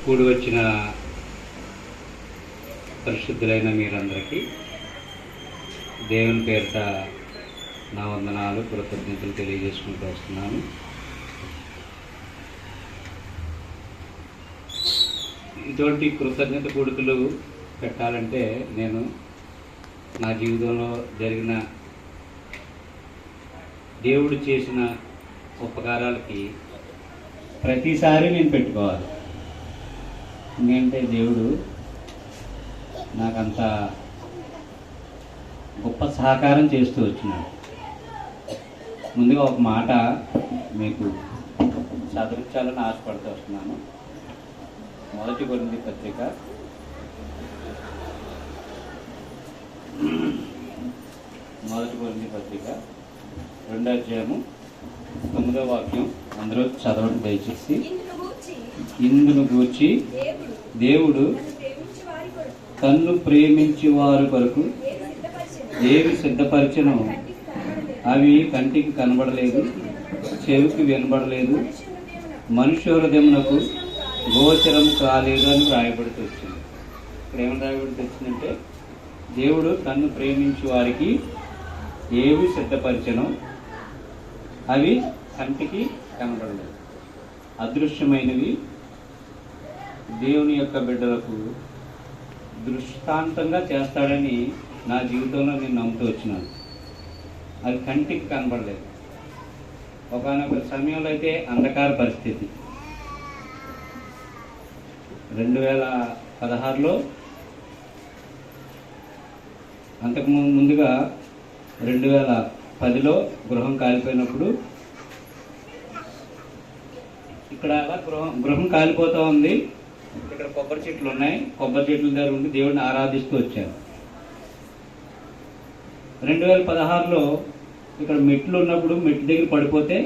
కూడి వచ్చిన పరిశుద్ధులైన మీరందరికీ దేవుని పేరిట నా వందనాలు, కృతజ్ఞతలు తెలియజేసుకుంటూ వస్తున్నాను. ఇటువంటి కృతజ్ఞత కొడుకులు పెట్టాలంటే నేను నా జీవితంలో జరిగిన దేవుడు చేసిన ఉపకారాలకి ప్రతిసారి నేను పెట్టుకోవాలి. ఎందుకంటే దేవుడు నాకంత గొప్ప సహకారం చేస్తూ వచ్చినాడు. ముందుగా ఒక మాట మీకు చదివించాలని ఆశపడుతూ వస్తున్నాను. మొదటి కొరింథీ పత్రిక 2వ అధ్యాయము 9వ వాక్యం అందరూ చదవండి దయచేసి. ఇందును గూర్చి దేవుడు తన్ను ప్రేమించి వారి కొరకు ఏవి సిద్ధపరిచనో అవి కంటికి కనబడలేదు, చెవికి వినబడలేదు, మనుష్య హృదయమునకు గోచరం కాలేదు అని రాయబడుతూ వచ్చింది. ఇక్కడ ఏమని రాయబడుతూ వచ్చిందంటే దేవుడు తన్ను ప్రేమించి వారికి ఏవి సిద్ధపరిచనో అవి కంటికి కనబడలేదు. అదృశ్యమైనవి దేవుని యొక్క బిడ్డలకు దృష్టాంతంగా చేస్తాడని నా జీవితంలో నేను నమ్ముతూ వచ్చినాను. అది కంటికి కనబడలేదు. ఒకనొక సమయంలో అయితే అంధకార పరిస్థితి 2016లో, అంతకు ముందుగా 2010లో గృహం కాలిపోయినప్పుడు ఇక్కడ గృహం కాలిపోతూ ఉంది. ఇక్కడ కొబ్బరి చెట్లు ఉన్నాయి. కొబ్బరి చెట్ల దగ్గర ఉండి దేవుడిని ఆరాధిస్తూ వచ్చాను. 2016లో ఇక్కడ మెట్లు ఉన్నప్పుడు మెట్టు దగ్గర పడిపోతే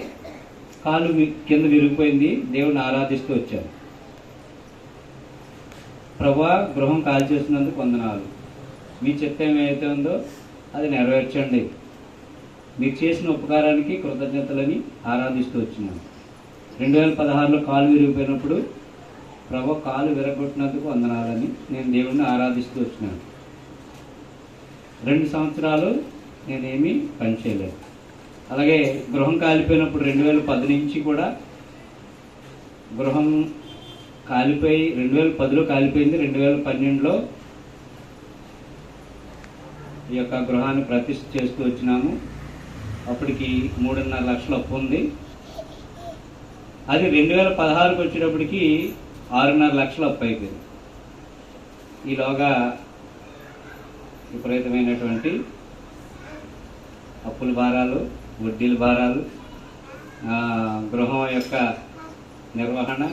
కాలు కింద విరిగిపోయింది. దేవుడిని ఆరాధిస్తూ వచ్చాను. ప్రభువా, గృహం కాల్ చేసినందుకు వందనాలు. మీ చిత్తం ఏదైతే ఉందో అది నెరవేర్చండి. మీరు చేసిన ఉపకారానికి కృతజ్ఞతలని ఆరాధిస్తూ వచ్చినాను. 2016లో కాలు విరిగిపోయినప్పుడు ప్రభు కాలు విరగొట్టినందుకు వందనాలని నేను దేవుడిని ఆరాధిస్తూ వచ్చినాను. 2 సంవత్సరాలు నేనేమీ పని చేయలేదు. అలాగే గృహం కాలిపోయినప్పుడు 2010 నుంచి కూడా గృహం కాలిపోయి 2010లో కాలిపోయింది. 2012లో ఈ యొక్క గృహాన్ని ప్రతిష్ఠ చేస్తూ వచ్చినాము. అప్పటికి 3.5 లక్షల అప్పు ఉంది. అది 2016కి వచ్చేటప్పటికి 6.5 లక్షల అప్పు అయిపోయింది. ఈలోగా విపరీతమైనటువంటి అప్పుల భారాలు, వడ్డీల భారాలు, గృహం యొక్క నిర్వహణ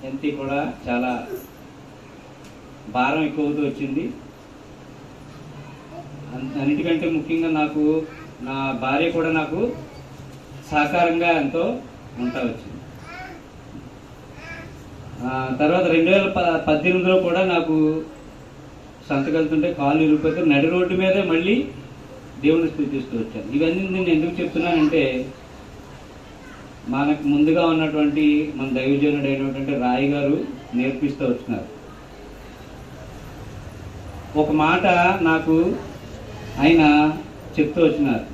ఎంత కూడా చాలా భారం ఎక్కువవుతూ వచ్చింది. అన్నిటికంటే ముఖ్యంగా నాకు నా భార్య కూడా నాకు సహకారంగా ఎంతో ఉంటా వచ్చింది. తర్వాత 2018లో కూడా నాకు సంతకెళ్తుంటే కాళ్ళు ఇరిగిపోతే నడి రోడ్డు మీదే మళ్ళీ దేవుని స్తుతిస్తూ వచ్చాను. ఇవన్నీ నేను ఎందుకు చెప్తున్నానంటే మనకు ముందుగా ఉన్నటువంటి మన దైవజనుడు అయినటువంటి రాయి గారు నేర్పిస్తూ వచ్చినారు. ఒక మాట నాకు ఆయన చెప్తూ వచ్చినారు.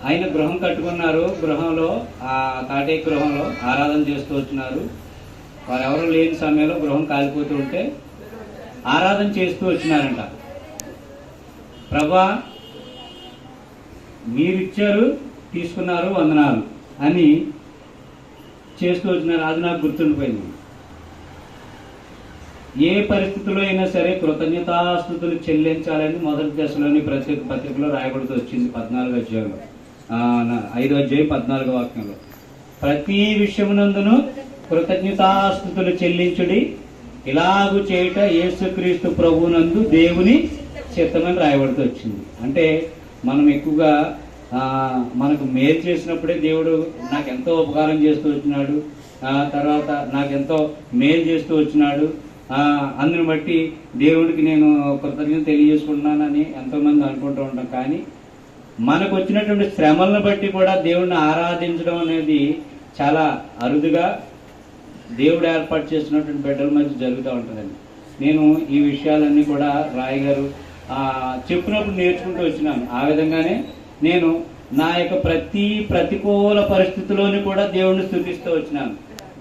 ఆయన గృహం కట్టుకున్నారు. గృహంలో ఆ తాటే గృహంలో ఆరాధన చేస్తూ వచ్చినారు. వారెవరూ లేని సమయంలో గృహం కాలిపోతూ ఉంటే ఆరాధన చేస్తూ వచ్చినారంట. ప్రభా, మీరిచ్చారు, తీసుకున్నారు, వందనాలు అని చేస్తూ వచ్చినారు. అది నాకు గుర్తుండిపోయింది. ఏ పరిస్థితుల్లో అయినా సరే కృతజ్ఞతాస్తుతులు చెల్లించాలని మొదటి దశలోని ప్రత్యేక పత్రికలో రాయబడుతూ వచ్చింది. 14వ అధ్యాయంలో 5వ అధ్యాయం 14వ వాక్యంలో ప్రతి విషయమునందును కృతజ్ఞతాస్తుతులు చెల్లించుడి, ఇలాగు చేయుట యేసుక్రీస్తు ప్రభువునందు దేవుని చిత్తమని రాయబడుతూ వచ్చింది. అంటే మనం ఎక్కువగా మనకు మేలు చేసినప్పుడే దేవుడు నాకెంతో ఉపకారం చేస్తూ వచ్చినాడు, తర్వాత నాకెంతో మేలు చేస్తూ వచ్చినాడు, అందుని బట్టి దేవుడికి నేను కృతజ్ఞత తెలియజేసుకుంటున్నానని ఎంతోమంది అనుకుంటూ ఉంటాం. కానీ మనకు వచ్చినటువంటి శ్రమలను బట్టి కూడా దేవుడిని ఆరాధించడం అనేది చాలా అరుదుగా దేవుడు ఏర్పాటు చేసినటువంటి బిడ్డల మధ్య జరుగుతూ ఉంటుందండి. నేను ఈ విషయాలన్నీ కూడా రాయ్ గారు చెప్పినప్పుడు నేర్చుకుంటూ వచ్చినాను. ఆ విధంగానే నేను నా యొక్క ప్రతికూల పరిస్థితిలోని కూడా దేవుణ్ణి స్తుతిస్తూ వచ్చినాను,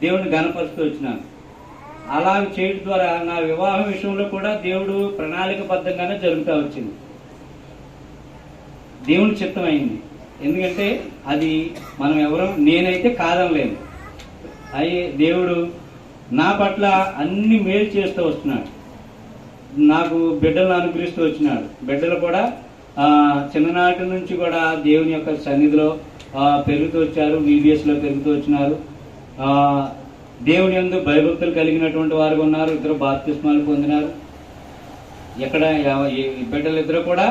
దేవుణ్ణి ఘనపరుస్తూ వచ్చినాను. అలా చేయడం ద్వారా నా వివాహం విషయంలో కూడా దేవుడు ప్రణాళికబద్ధంగానే జరుగుతూ వచ్చింది. దేవుని చిత్తం అయింది. ఎందుకంటే అది మనం ఎవరో నేనైతే కాదనలేను. అయ్యే దేవుడు నా పట్ల అన్ని మేలు చేస్తూ వస్తున్నాడు. నాకు బిడ్డలను అనుగ్రహిస్తూ వచ్చినాడు. బిడ్డలు కూడా చిన్ననాటి నుంచి కూడా దేవుని యొక్క సన్నిధిలో పెరుగుతూ వచ్చారు, వీడియోస్లో పెరుగుతూ వచ్చినారు. దేవుని యందు భయభక్తులు కలిగినటువంటి వారు ఉన్నారు. ఇద్దరు బాప్తిస్మాలు పొందినారు. ఎక్కడ బిడ్డలిద్దరూ కూడా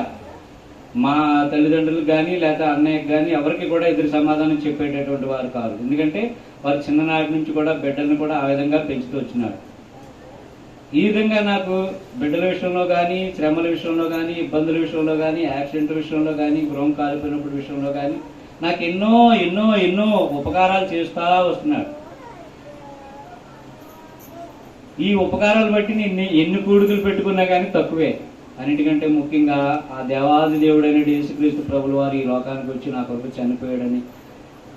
మా తల్లిదండ్రులకు కానీ లేదా అన్నయ్యకు కానీ ఎవరికి కూడా ఎదురు సమాధానం చెప్పేటటువంటి వారు కాదు. ఎందుకంటే వారు చిన్ననాటి నుంచి కూడా బిడ్డలను కూడా ఆ విధంగా పెంచుతూ వచ్చినారు. ఈ విధంగా నాకు బిడ్డల విషయంలో కానీ, శ్రమల విషయంలో కానీ, ఇబ్బందుల విషయంలో కానీ, యాక్సిడెంట్ విషయంలో కానీ, గృహం కాలిపోయినప్పుడు విషయంలో కానీ నాకు ఎన్నో ఎన్నో ఎన్నో ఉపకారాలు చేస్తూ వస్తున్నాడు. ఈ ఉపకారాలు బట్టి నేను ఎన్ని కూడుకులు పెట్టుకున్నా కానీ తక్కువే. అన్నిటికంటే ముఖ్యంగా ఆ దేవాది దేవుడైన యేసుక్రీస్తు ప్రభుల వారు ఈ లోకానికి వచ్చి నా కొరకు చనిపోయాడని,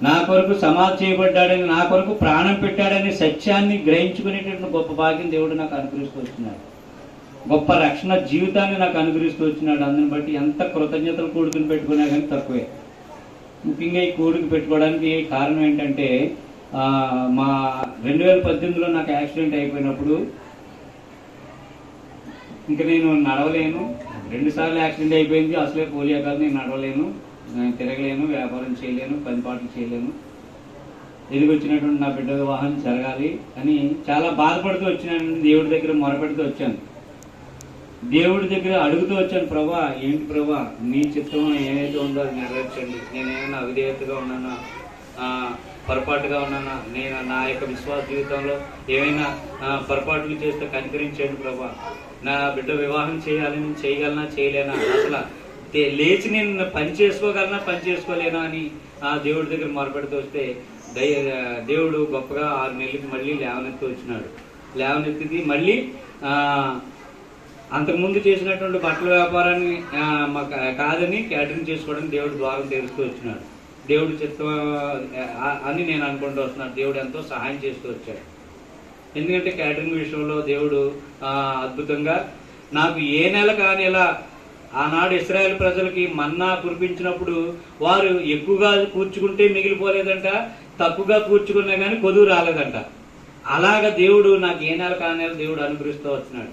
నా కొరకు సమాధి చేయబడ్డాడని, నా కొరకు ప్రాణం పెట్టాడని సత్యాన్ని గ్రహించుకునేటటువంటి గొప్ప భాగ్యం దేవుడు నాకు అనుగ్రహిస్తూ వచ్చినాడు. గొప్ప రక్షణ జీవితాన్ని నాకు అనుగ్రహిస్తూ వచ్చినాడు. అందుని బట్టి ఎంత కృతజ్ఞతలు కూడుకుని పెట్టుకున్నా కానీ తక్కువే. ముఖ్యంగా ఈ కూడుకు పెట్టుకోవడానికి కారణం ఏంటంటే మా 2018లో నాకు యాక్సిడెంట్ అయిపోయినప్పుడు ఇంకా నేను నడవలేను. 2 సార్లు యాక్సిడెంట్ అయిపోయింది. అసలే పోలియో కాదు, నేను నడవలేను, తిరగలేను, వ్యాపారం చేయలేను, పని పాటలు చేయలేను. ఎదిగొచ్చినటువంటి నా బిడ్డ వివాహం జరగాలి అని చాలా బాధపడుతూ వచ్చినాను. దేవుడి దగ్గర మొరపెడుతూ వచ్చాను, దేవుడి దగ్గర అడుగుతూ వచ్చాను. ప్రభా, ఏంటి ప్రభా, నీ చిత్తం ఏదైతే ఉందో అది నెరవేర్చండి. నేనేమైనా అవిధేయతగా ఉన్నానా, పొరపాటుగా ఉన్నానా, నేను నా యొక్క విశ్వాస జీవితంలో ఏమైనా పొరపాట్లు చేస్తే కనికరించండి ప్రభా. నా బిడ్డ వివాహం చేయాలని చేయగలనా, చేయలేనా, అసలు లేచి నేను పని చేసుకోగలనా, పని చేసుకోలేనా అని దేవుడి దగ్గర మొరపెడుతూ వస్తే దేవుడు గొప్పగా 6 నెలలకి మళ్ళీ లేవనెత్తి వచ్చినాడు. లేవనెత్తిది మళ్ళీ అంతకుముందు చేసినటువంటి బట్టల వ్యాపారాన్ని కాదని క్యాటరింగ్ చేసుకోవడానికి దేవుడు ద్వారం తెరుస్తూ వచ్చినాడు. దేవుడు చిత్తం అని నేను అనుకుంటూ వస్తున్నాను. దేవుడు ఎంతో సహాయం చేస్తూ వచ్చాడు. ఎందుకంటే క్యాటరింగ్ విషయంలో దేవుడు అద్భుతంగా నాకు ఏ నెల కానేలా ఆనాడు ఇశ్రాయేల్ ప్రజలకి మన్నా కురిపించినప్పుడు వారు ఎక్కువగా కూర్చుకుంటే మిగిలిపోలేదంట, తక్కువగా కూర్చుకున్నా కానీ కొదువు రాలేదంట. అలాగ దేవుడు నాకు ఏ నెల కానేల దేవుడు అనుగ్రహిస్తూ వచ్చినాడు.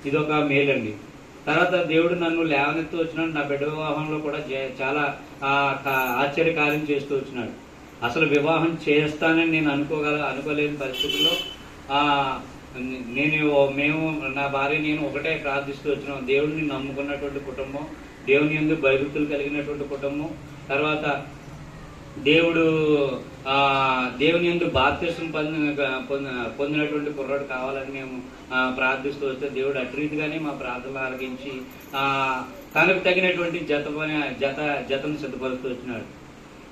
ఇదొక మేలండి. తర్వాత దేవుడు నన్ను లేవనెత్తు వచ్చినాడు. నా బిడ్డ వివాహంలో కూడా చాలా ఆశ్చర్యకార్యం చేస్తూ వచ్చినాడు. అసలు వివాహం చేస్తానని నేను అనుకోలేని పరిస్థితుల్లో మేము నా భార్య నేను ఒకటే ప్రార్థిస్తూ వచ్చినాం. దేవుడిని నమ్ముకున్నటువంటి కుటుంబం, దేవుని యందు భయభక్తులు కలిగినటువంటి కుటుంబం. తర్వాత దేవుని యందు బాప్తిస్మం పొందినటువంటి కుర్రాడు కావాలని మేము ప్రార్థిస్తూ వస్తే దేవుడు అట్రీతిగానే మా ప్రార్థనలు ఆలకించి తనకు తగినటువంటి జతను సిద్ధపరుస్తూ వచ్చినాడు.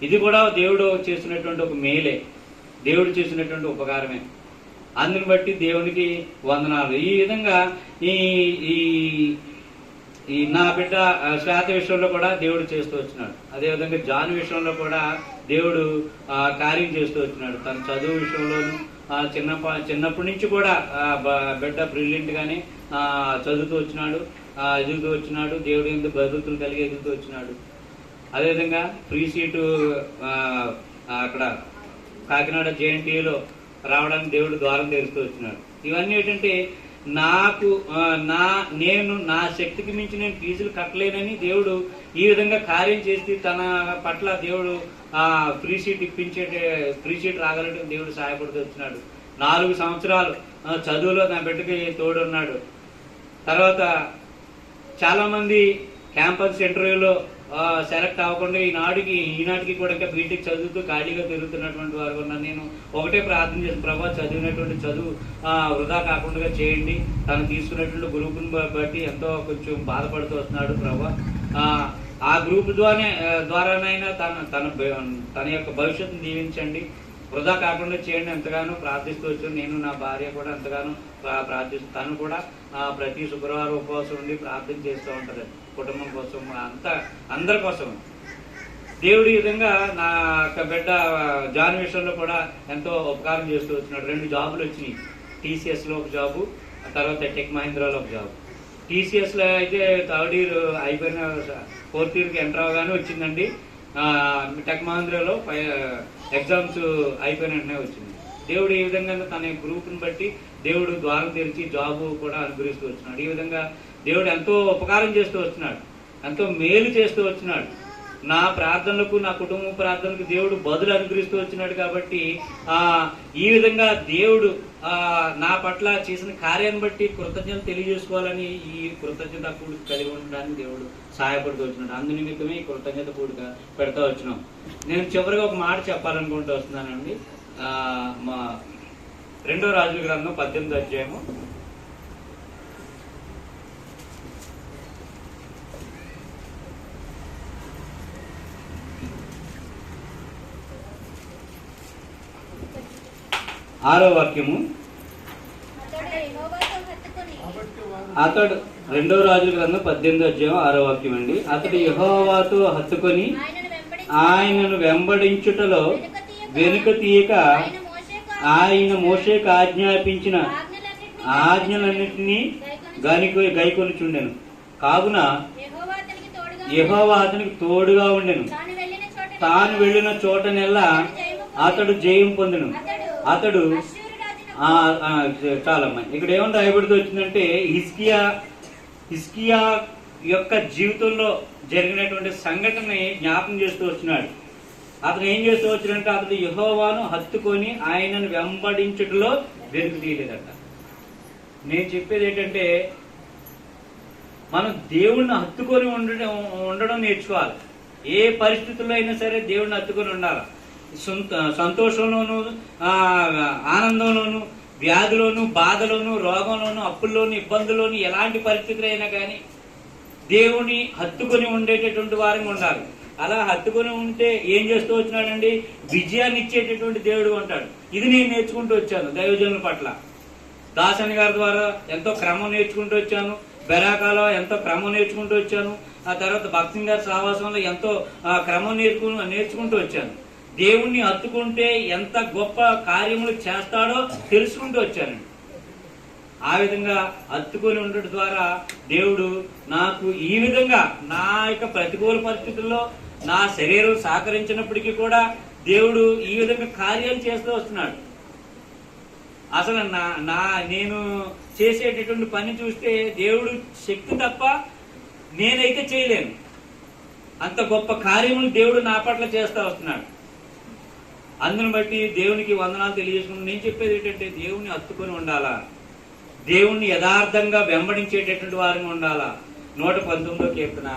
ఇది కూడా దేవుడు చేసినటువంటి ఒక మేలే, దేవుడు చేసినటువంటి ఉపకారమే. అందుని బట్టి దేవునికి వందనాలు. ఈ విధంగా ఈ నా బిడ్డ శ్వేత విషయంలో కూడా దేవుడు చేస్తూ వచ్చినాడు. అదేవిధంగా జాన్ విషయంలో కూడా దేవుడు కార్యం చేస్తూ వచ్చినాడు. తన చదువు విషయంలోనూ చిన్నప్పటి నుంచి కూడా బిడ్డ బ్రిలియంట్ గానే చదువుతూ వచ్చినాడు, ఎదుగుతూ వచ్చినాడు. దేవుడు ఎందుకు భద్రతలు కలిగి ఎదుగుతూ వచ్చినాడు. అదేవిధంగా ఫ్రీ సీటు అక్కడ కాకినాడ జేఎన్టీయూలో రావడానికి దేవుడు ద్వారం తెరుస్తూ వచ్చినాడు. ఇవన్నీ ఏంటంటే నేను నా శక్తికి మించి నేను ఫీజులు కట్టలేనని దేవుడు ఈ విధంగా కార్యం చేసి తన పట్ల దేవుడు ఫ్రీ సీట్ రాగలంటే దేవుడు సహాయపడుతూ వచ్చినాడు. 4 సంవత్సరాలు చదువులో నా బిడ్డకి తోడున్నాడు. తర్వాత చాలా మంది క్యాంపస్ ఇంటర్వ్యూలో సెలెక్ట్ అవ్వకుండా ఈనాటికి కూడా ఇంకా బీటెక్ చదువుతూ ఖాళీగా తిరుగుతున్నటువంటి వారు ఉన్నారు. నేను ఒకటే ప్రార్థన చేసి, ప్రభా చదివినటువంటి చదువు వృధా కాకుండా చేయండి. తను తీసుకున్నటువంటి గ్రూపుని బట్టి ఎంతో కొంచెం బాధపడుతూ వస్తున్నాడు. ప్రభా ఆ గ్రూప్ ద్వారానైనా తన యొక్క భవిష్యత్తును దీవించండి. వృధా కాకుండా చేయండి. ఎంతగానో ప్రార్థిస్తూ వచ్చాను. నేను నా భార్య కూడా ఎంతగానో ప్రార్థిస్తూ, తను కూడా ప్రతి శుక్రవారం ఉపవాసం ఉండి ప్రార్థన చేస్తూ ఉంటుంది కుటుంబం కోసం, అందరి కోసం. దేవుడు ఈ విధంగా నా యొక్క బిడ్డ జాన్ విషయంలో కూడా ఎంతో ఉపకారం చేస్తూ వచ్చినాడు. 2 జాబులు వచ్చినాయి. టీసీఎస్లో ఒక జాబు, తర్వాత టెక్ మహీంద్రాలో ఒక జాబు. టీసీఎస్లో అయితే 3rd ఇయర్ అయిపోయిన 4th ఇయర్కి ఎంటర్ అవగానే వచ్చిందండి. టెక్ మహీంద్రాలో ఎగ్జామ్స్ అయిపోయిన వెంటనే వచ్చింది. దేవుడు ఈ విధంగా తన గ్రూప్ని బట్టి దేవుడు ద్వారం తెరిచి జాబు కూడా అనుగ్రహిస్తూ వచ్చినాడు. ఈ విధంగా దేవుడు ఎంతో ఉపకారం చేస్తూ వచ్చినాడు, ఎంతో మేలు చేస్తూ వచ్చినాడు. నా ప్రార్థనలకు, నా కుటుంబ ప్రార్థనలకు దేవుడు బదులు అనుగ్రహిస్తూ వచ్చినాడు. కాబట్టి ఈ విధంగా దేవుడు నా పట్ల చేసిన కార్యాన్ని బట్టి కృతజ్ఞతలు తెలియజేసుకోవాలని ఈ కృతజ్ఞత కూడిక కలిగి ఉండడానికి దేవుడు సహాయపడుతూ వచ్చినాడు. అందు నిమిత్తమే ఈ కృతజ్ఞత కూడిక పెడతా వచ్చినాం. నేను చివరిగా ఒక మాట చెప్పాలనుకుంటూ వస్తున్నానండి. మా 2వ రాజుల గ్రంథం 18వ అధ్యాయము 6వ వాక్యము. అతడు 2వ రాజుల గ్రంథం 18వ అధ్యాయం 6వ వాక్యం అండి. అతడు యెహోవాతో హత్తుకొని ఆయనను వెంబడించుటలో వెనుక తీయక ఆయన మోషేకు ఆజ్ఞాపించిన ఆజ్ఞలన్నింటినీ గైకొనుచుండెను. కావున యెహోవా అతనికి తోడుగా ఉండెను. తాను వెళ్ళిన చోటనెల్లా అతడు జయం పొందెను. అతడు చాలమ్మా ఇక్కడ ఏమని రాయబడుతూ వచ్చిందంటే, హిజ్కియా యొక్క జీవితంలో జరిగినటువంటి సంఘటనని జ్ఞాపకం చేస్తూ వచ్చినాడు. అతను ఏం చేస్తూ వచ్చినంటే, అతడు యెహోవాను హత్తుకొని ఆయనను వెంబడించుటలో వెనుక తీయలేదట. నేను చెప్పేది ఏంటంటే, మనం దేవుణ్ణి హత్తుకొని ఉండడం నేర్చుకోవాలి. ఏ పరిస్థితుల్లో అయినా సరే దేవుణ్ణి హత్తుకొని ఉండాలి. సంతోషంలోను, ఆనందంలోను, వ్యాధిలోను, బాధలోను, రోగంలోను, అప్పుల్లోను, ఇబ్బందుల్లోను, ఎలాంటి పరిస్థితులు అయినా కానీ దేవుని హత్తుకొని ఉండేటటువంటి వారంగా ఉండాలి. అలా హత్తుకొని ఉంటే ఏం చేస్తూ వచ్చినాడండి, విజయాన్ని ఇచ్చేటటువంటి దేవుడు అంటాడు. ఇది నేను నేర్చుకుంటూ వచ్చాను దైవజనుల పట్ల. దాసని గారి ద్వారా ఎంతో క్రమం నేర్చుకుంటూ వచ్చాను. బెరాకాలో ఎంతో క్రమం నేర్చుకుంటూ వచ్చాను. ఆ తర్వాత భక్సింగ్ గారి సహవాసంలో ఎంతో క్రమం నేర్చుకుంటూ వచ్చాను. దేవుణ్ణి హత్తుకుంటే ఎంత గొప్ప కార్యములు చేస్తాడో తెలుసుకుంటూ వచ్చానండి. ఆ విధంగా హత్తుకొని ఉండడం ద్వారా దేవుడు నాకు ఈ విధంగా నా యొక్క ప్రతికూల పరిస్థితుల్లో నా శరీరం సహకరించినప్పటికీ కూడా దేవుడు ఈ విధంగా కార్యాలు చేస్తూ వస్తున్నాడు. అసలు నేను చేసేటటువంటి పని చూస్తే దేవుడు శక్తి తప్ప నేనైతే చేయలేను. అంత గొప్ప కార్యములు దేవుడు నా పట్ల చేస్తూ వస్తున్నాడు. అందుని బట్టి దేవునికి వందనాలు తెలియజేసుకుని నేను చెప్పేది ఏంటంటే, దేవుణ్ణి హత్తుకొని ఉండాలా, దేవుణ్ణి యథార్థంగా వెంబడించేటటువంటి వారిని ఉండాలా. 119వ కీర్తన